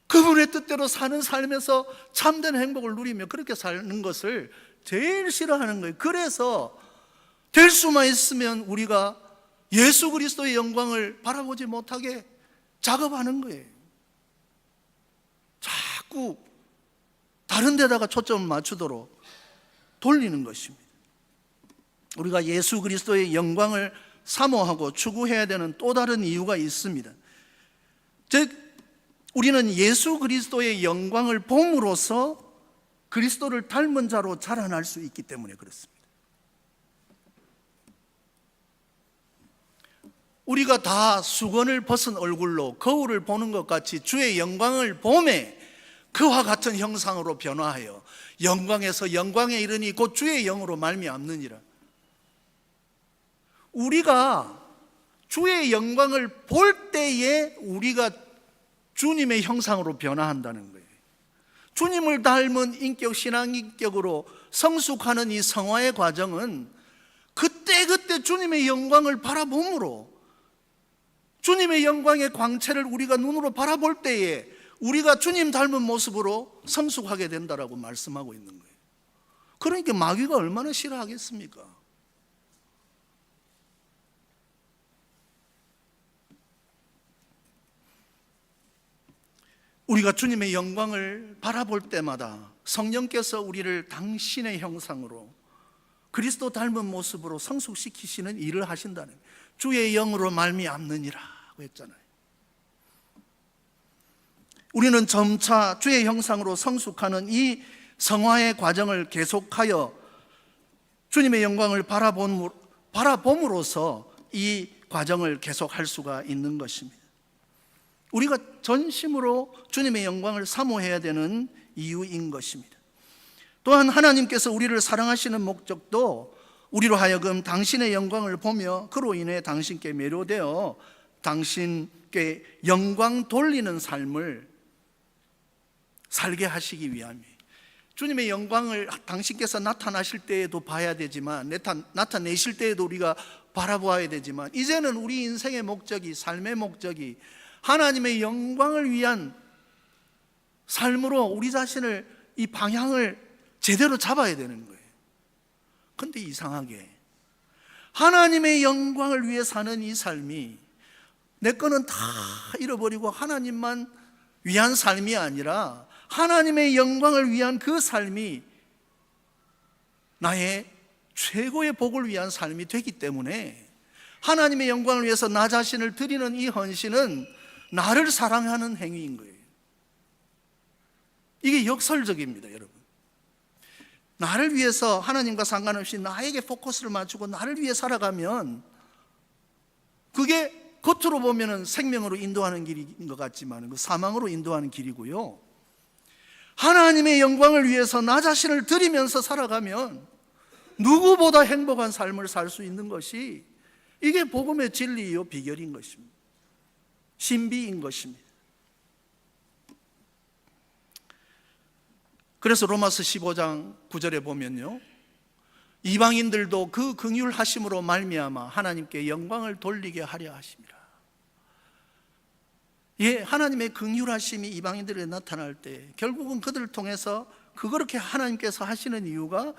그분의 뜻대로 사는 삶에서 참된 행복을 누리며 그렇게 사는 것을 제일 싫어하는 거예요. 그래서 될 수만 있으면 우리가 예수 그리스도의 영광을 바라보지 못하게 작업하는 거예요. 자꾸 다른 데다가 초점을 맞추도록 돌리는 것입니다. 우리가 예수 그리스도의 영광을 사모하고 추구해야 되는 또 다른 이유가 있습니다. 즉 우리는 예수 그리스도의 영광을 봄으로써 그리스도를 닮은 자로 자라날 수 있기 때문에 그렇습니다. 우리가 다 수건을 벗은 얼굴로 거울을 보는 것 같이 주의 영광을 보매 그와 같은 형상으로 변화하여 영광에서 영광에 이르니 곧 주의 영으로 말미암느니라. 우리가 주의 영광을 볼 때에 우리가 주님의 형상으로 변화한다는 거예요. 주님을 닮은 인격, 신앙인격으로 성숙하는 이 성화의 과정은 그때그때 주님의 영광을 바라봄으로, 주님의 영광의 광채를 우리가 눈으로 바라볼 때에 우리가 주님 닮은 모습으로 성숙하게 된다라고 말씀하고 있는 거예요. 그러니까 마귀가 얼마나 싫어하겠습니까? 우리가 주님의 영광을 바라볼 때마다 성령께서 우리를 당신의 형상으로 그리스도 닮은 모습으로 성숙시키시는 일을 하신다는, 주의 영으로 말미암느니라고 했잖아요. 우리는 점차 주의 형상으로 성숙하는 이 성화의 과정을 계속하여 주님의 영광을 바라봄으로써 이 과정을 계속할 수가 있는 것입니다. 우리가 전심으로 주님의 영광을 사모해야 되는 이유인 것입니다. 또한 하나님께서 우리를 사랑하시는 목적도 우리로 하여금 당신의 영광을 보며 그로 인해 당신께 매료되어 당신께 영광 돌리는 삶을 살게 하시기 위함이에요. 주님의 영광을 당신께서 나타나실 때에도 봐야 되지만, 나타내실 때에도 우리가 바라보아야 되지만, 이제는 우리 인생의 목적이, 삶의 목적이 하나님의 영광을 위한 삶으로 우리 자신을, 이 방향을 제대로 잡아야 되는 거예요. 그런데 이상하게 하나님의 영광을 위해 사는 이 삶이 내 거는 다 잃어버리고 하나님만 위한 삶이 아니라 하나님의 영광을 위한 그 삶이 나의 최고의 복을 위한 삶이 되기 때문에 하나님의 영광을 위해서 나 자신을 드리는 이 헌신은 나를 사랑하는 행위인 거예요. 이게 역설적입니다, 여러분. 나를 위해서 하나님과 상관없이 나에게 포커스를 맞추고 나를 위해 살아가면 그게 겉으로 보면 생명으로 인도하는 길인 것 같지만 그 사망으로 인도하는 길이고요, 하나님의 영광을 위해서 나 자신을 드리면서 살아가면 누구보다 행복한 삶을 살 수 있는 것이, 이게 복음의 진리요 비결인 것입니다. 신비인 것입니다. 그래서 로마서 15장 9절에 보면요, 이방인들도 그 긍휼하심으로 말미암아 하나님께 영광을 돌리게 하려 하심이라. 예, 하나님의 긍휼하심이 이방인들에 나타날 때 결국은 그들을 통해서 그렇게 하나님께서 하시는 이유가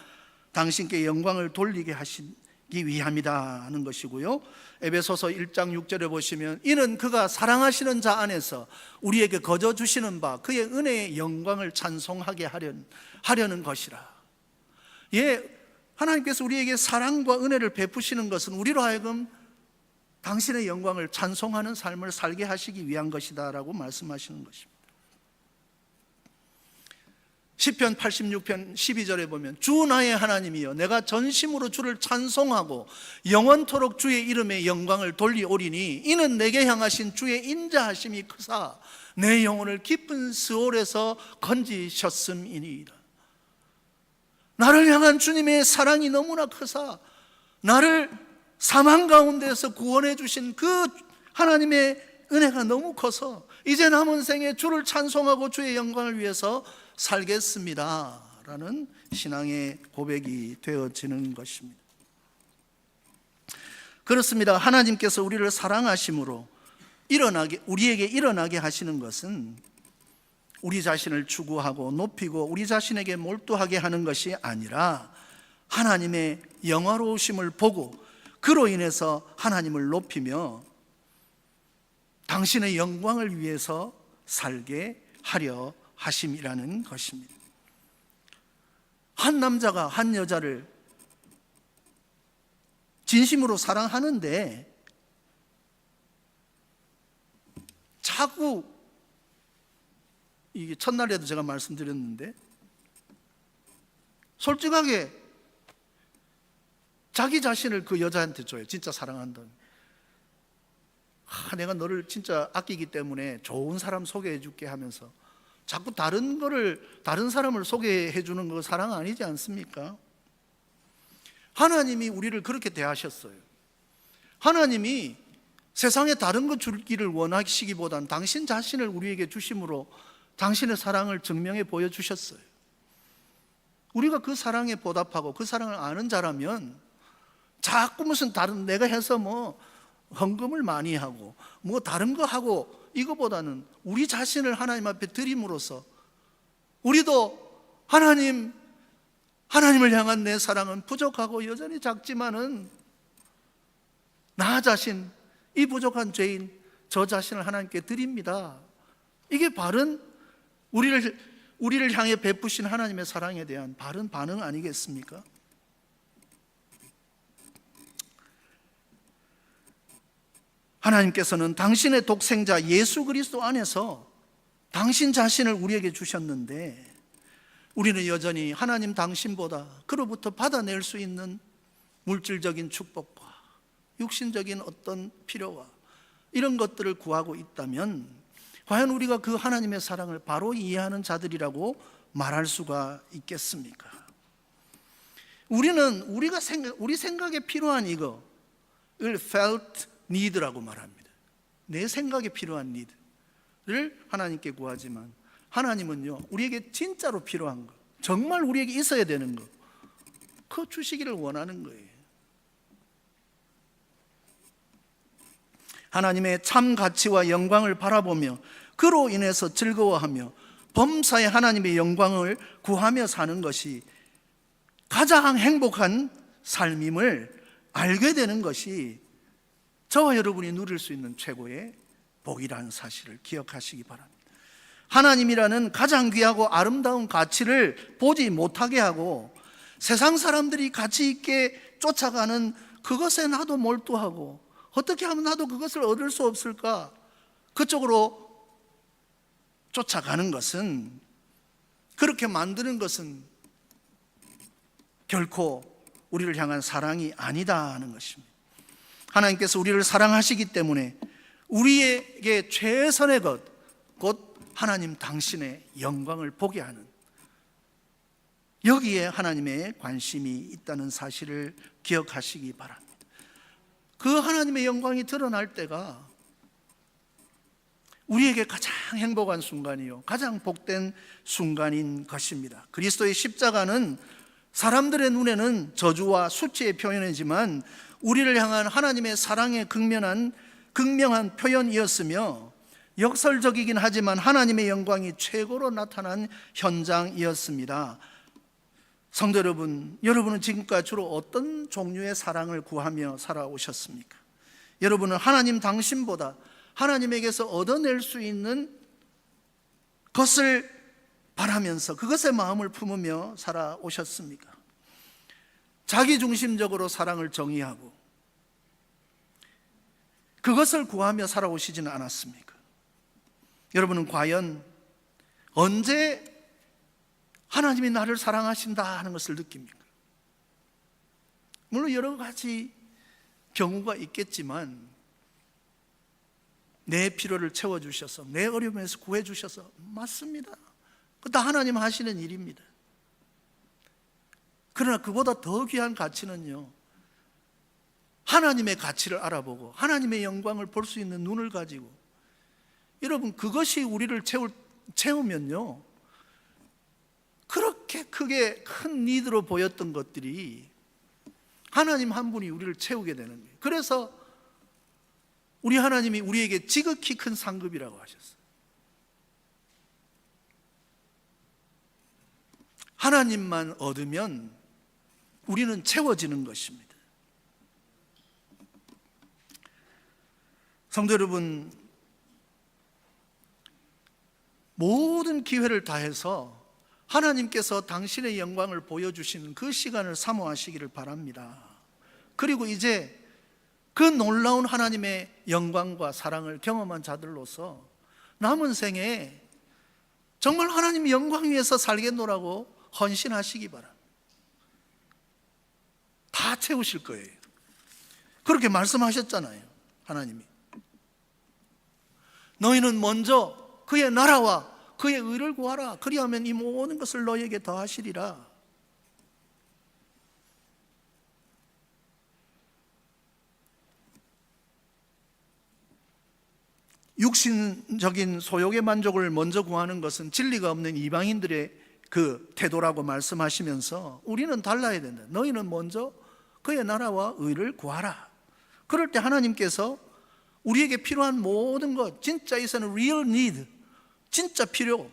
당신께 영광을 돌리게 하시기 위함이다 하는 것이고요, 에베소서 1장 6절에 보시면 이는 그가 사랑하시는 자 안에서 우리에게 거저 주시는 바 그의 은혜의 영광을 찬송하게 하려는 것이라. 예, 하나님께서 우리에게 사랑과 은혜를 베푸시는 것은 우리로 하여금 당신의 영광을 찬송하는 삶을 살게 하시기 위한 것이다 라고 말씀하시는 것입니다. 시편 86편 12절에 보면 주 나의 하나님이여 내가 전심으로 주를 찬송하고 영원토록 주의 이름의 영광을 돌리오리니 이는 내게 향하신 주의 인자하심이 크사 내 영혼을 깊은 스올에서 건지셨음이니이다. 나를 향한 주님의 사랑이 너무나 크사 나를 사망 가운데서 구원해 주신 그 하나님의 은혜가 너무 커서 이제 남은 생에 주를 찬송하고 주의 영광을 위해서 살겠습니다 라는 신앙의 고백이 되어지는 것입니다. 그렇습니다. 하나님께서 우리를 사랑하심으로 우리에게 일어나게 하시는 것은 우리 자신을 추구하고 높이고 우리 자신에게 몰두하게 하는 것이 아니라 하나님의 영화로우심을 보고 그로 인해서 하나님을 높이며 당신의 영광을 위해서 살게 하려 하심이라는 것입니다. 한 남자가 한 여자를 진심으로 사랑하는데 자꾸, 이게 첫날에도 제가 말씀드렸는데, 솔직하게 자기 자신을 그 여자한테 줘요. 진짜 사랑한다면. 내가 너를 진짜 아끼기 때문에 좋은 사람 소개해 줄게 하면서 자꾸 다른 사람을 소개해 주는 거 사랑 아니지 않습니까? 하나님이 우리를 그렇게 대하셨어요. 하나님이 세상에 다른 거 주기를 원하시기보단 당신 자신을 우리에게 주심으로 당신의 사랑을 증명해 보여주셨어요. 우리가 그 사랑에 보답하고 그 사랑을 아는 자라면 자꾸 무슨 다른 내가 해서 뭐 헌금을 많이 하고 뭐 다른 거 하고, 이거보다는 우리 자신을 하나님 앞에 드림으로써 우리도 하나님을 향한 내 사랑은 부족하고 여전히 작지만은 나 자신, 이 부족한 죄인 저 자신을 하나님께 드립니다. 이게 바른 우리를 향해 베푸신 하나님의 사랑에 대한 바른 반응 아니겠습니까? 하나님께서는 당신의 독생자 예수 그리스도 안에서 당신 자신을 우리에게 주셨는데, 우리는 여전히 하나님 당신보다 그로부터 받아낼 수 있는 물질적인 축복과 육신적인 어떤 필요와 이런 것들을 구하고 있다면 과연 우리가 그 하나님의 사랑을 바로 이해하는 자들이라고 말할 수가 있겠습니까? 우리는 우리 생각에 필요한 이거를 felt need라고 말합니다. 내 생각에 필요한 need를 하나님께 구하지만 하나님은요, 우리에게 진짜로 필요한 거, 정말 우리에게 있어야 되는 거, 그거 주시기를 원하는 거예요. 하나님의 참 가치와 영광을 바라보며 그로 인해서 즐거워하며 범사에 하나님의 영광을 구하며 사는 것이 가장 행복한 삶임을 알게 되는 것이 저와 여러분이 누릴 수 있는 최고의 복이라는 사실을 기억하시기 바랍니다. 하나님이라는 가장 귀하고 아름다운 가치를 보지 못하게 하고 세상 사람들이 가치 있게 쫓아가는 그것에 나도 몰두하고 어떻게 하면 나도 그것을 얻을 수 없을까, 그쪽으로 쫓아가는 것은, 그렇게 만드는 것은 결코 우리를 향한 사랑이 아니다 하는 것입니다. 하나님께서 우리를 사랑하시기 때문에 우리에게 최선의 것, 곧 하나님 당신의 영광을 보게 하는, 여기에 하나님의 관심이 있다는 사실을 기억하시기 바랍니다. 그 하나님의 영광이 드러날 때가 우리에게 가장 행복한 순간이요, 가장 복된 순간인 것입니다. 그리스도의 십자가는 사람들의 눈에는 저주와 수치의 표현이지만 우리를 향한 하나님의 사랑의 극명한 표현이었으며, 역설적이긴 하지만 하나님의 영광이 최고로 나타난 현장이었습니다. 성도 여러분, 여러분은 지금까지 주로 어떤 종류의 사랑을 구하며 살아오셨습니까? 여러분은 하나님 당신보다 하나님에게서 얻어낼 수 있는 것을 바라면서 그것에 마음을 품으며 살아오셨습니까? 자기중심적으로 사랑을 정의하고 그것을 구하며 살아오시지는 않았습니까? 여러분은 과연 언제 하나님이 나를 사랑하신다 하는 것을 느낍니까? 물론 여러 가지 경우가 있겠지만 내 필요를 채워주셔서 내 어려움에서 구해주셔서 맞습니다. 그거 다 하나님 하시는 일입니다. 그러나 그보다 더 귀한 가치는요, 하나님의 가치를 알아보고 하나님의 영광을 볼 수 있는 눈을 가지고, 여러분 그것이 우리를 채우면요, 그렇게 크게 큰 니드로 보였던 것들이 하나님 한 분이 우리를 채우게 되는 거예요. 그래서 우리 하나님이 우리에게 지극히 큰 상급이라고 하셨어요. 하나님만 얻으면 우리는 채워지는 것입니다. 성도 여러분, 모든 기회를 다해서 하나님께서 당신의 영광을 보여주시는 그 시간을 사모하시기를 바랍니다. 그리고 이제 그 놀라운 하나님의 영광과 사랑을 경험한 자들로서 남은 생에 정말 하나님의 영광 위에서 살겠노라고 헌신하시기 바랍니다. 다 채우실 거예요. 그렇게 말씀하셨잖아요, 하나님이. 너희는 먼저 그의 나라와 그의 의를 구하라. 그리하면 이 모든 것을 너희에게 더하시리라. 육신적인 소욕의 만족을 먼저 구하는 것은 진리가 없는 이방인들의 그 태도라고 말씀하시면서 우리는 달라야 된다. 너희는 먼저 그의 나라와 의를 구하라. 그럴 때 하나님께서 우리에게 필요한 모든 것, 진짜 이서는 real need, 진짜 필요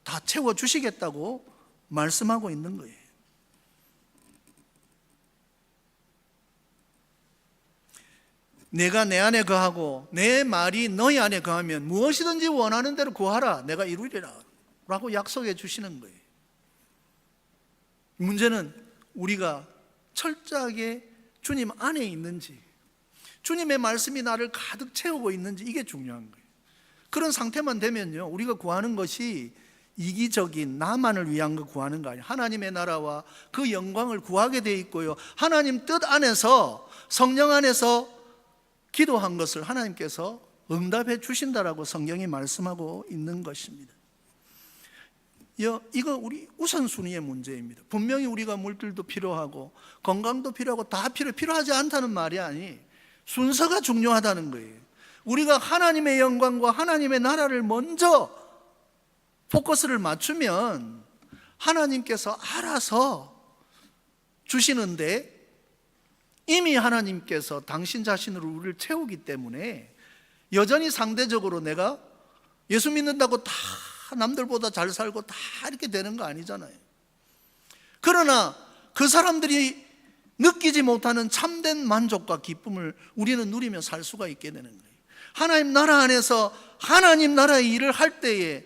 다 채워주시겠다고 말씀하고 있는 거예요. 내가 내 안에 거하고 내 말이 너희 안에 거하면 무엇이든지 원하는 대로 구하라. 내가 이루리라 라고 약속해 주시는 거예요. 문제는 우리가 철저하게 주님 안에 있는지, 주님의 말씀이 나를 가득 채우고 있는지, 이게 중요한 거예요. 그런 상태만 되면요, 우리가 구하는 것이 이기적인 나만을 위한 거 구하는 거 아니에요. 하나님의 나라와 그 영광을 구하게 돼 있고요, 하나님 뜻 안에서, 성령 안에서 기도한 것을 하나님께서 응답해 주신다라고 성경이 말씀하고 있는 것입니다. 이거 우리 우선순위의 문제입니다. 분명히 우리가 물질도 필요하고 건강도 필요하고 다 필요하지 않다는 말이 아니, 순서가 중요하다는 거예요. 우리가 하나님의 영광과 하나님의 나라를 먼저 포커스를 맞추면 하나님께서 알아서 주시는데, 이미 하나님께서 당신 자신으로 우리를 채우기 때문에 여전히 상대적으로 내가 예수 믿는다고 다 남들보다 잘 살고 다 이렇게 되는 거 아니잖아요. 그러나 그 사람들이 느끼지 못하는 참된 만족과 기쁨을 우리는 누리며 살 수가 있게 되는 거예요. 하나님 나라 안에서 하나님 나라의 일을 할 때에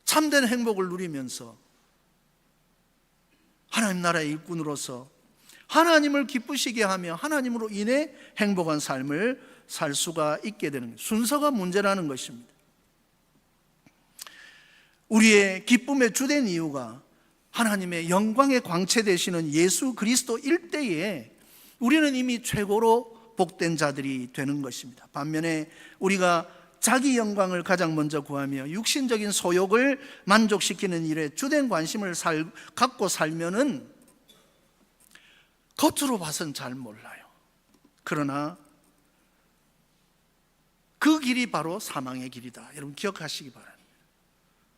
참된 행복을 누리면서 하나님 나라의 일꾼으로서 하나님을 기쁘시게 하며 하나님으로 인해 행복한 삶을 살 수가 있게 되는 거예요. 순서가 문제라는 것입니다. 우리의 기쁨의 주된 이유가 하나님의 영광의 광채 되시는 예수 그리스도일 때에 우리는 이미 최고로 복된 자들이 되는 것입니다. 반면에 우리가 자기 영광을 가장 먼저 구하며 육신적인 소욕을 만족시키는 일에 주된 관심을 갖고 살면은 겉으로 봐서는 잘 몰라요. 그러나 그 길이 바로 사망의 길이다. 여러분 기억하시기 바랍니다.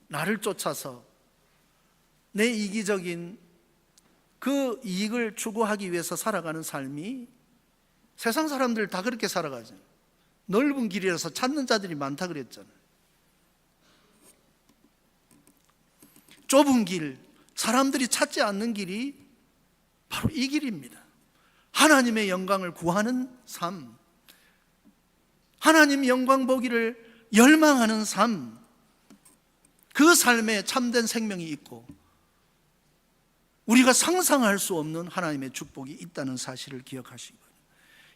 나를 쫓아서 내 이기적인 그 이익을 추구하기 위해서 살아가는 삶이, 세상 사람들 다 그렇게 살아가죠. 넓은 길이라서 찾는 자들이 많다 그랬잖아요. 좁은 길, 사람들이 찾지 않는 길이 바로 이 길입니다. 하나님의 영광을 구하는 삶, 하나님 영광 보기를 열망하는 삶, 그 삶에 참된 생명이 있고 우리가 상상할 수 없는 하나님의 축복이 있다는 사실을 기억하시기 바랍니다.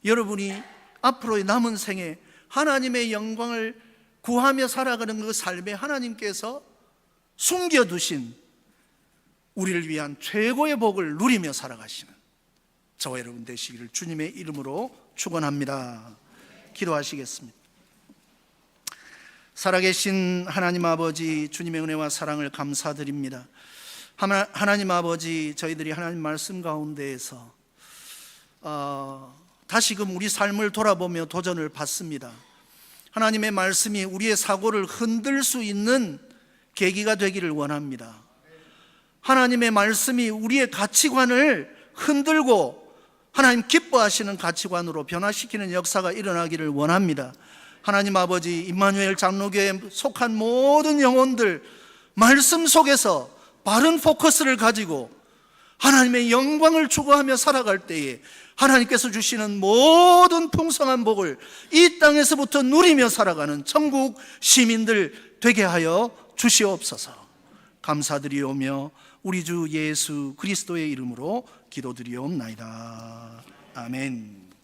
여러분이 앞으로의 남은 생에 하나님의 영광을 구하며 살아가는 그 삶에 하나님께서 숨겨두신 우리를 위한 최고의 복을 누리며 살아가시는 저와 여러분 되시기를 주님의 이름으로 축원합니다. 기도하시겠습니다. 살아계신 하나님 아버지, 주님의 은혜와 사랑을 감사드립니다. 하나님 아버지, 저희들이 하나님 말씀 가운데에서 다시금 우리 삶을 돌아보며 도전을 받습니다. 하나님의 말씀이 우리의 사고를 흔들 수 있는 계기가 되기를 원합니다. 하나님의 말씀이 우리의 가치관을 흔들고 하나님 기뻐하시는 가치관으로 변화시키는 역사가 일어나기를 원합니다. 하나님 아버지, 임마누엘 장로교에 속한 모든 영혼들 말씀 속에서 바른 포커스를 가지고 하나님의 영광을 추구하며 살아갈 때에 하나님께서 주시는 모든 풍성한 복을 이 땅에서부터 누리며 살아가는 천국 시민들 되게 하여 주시옵소서. 감사드리오며 우리 주 예수 그리스도의 이름으로 기도드리옵나이다. 아멘.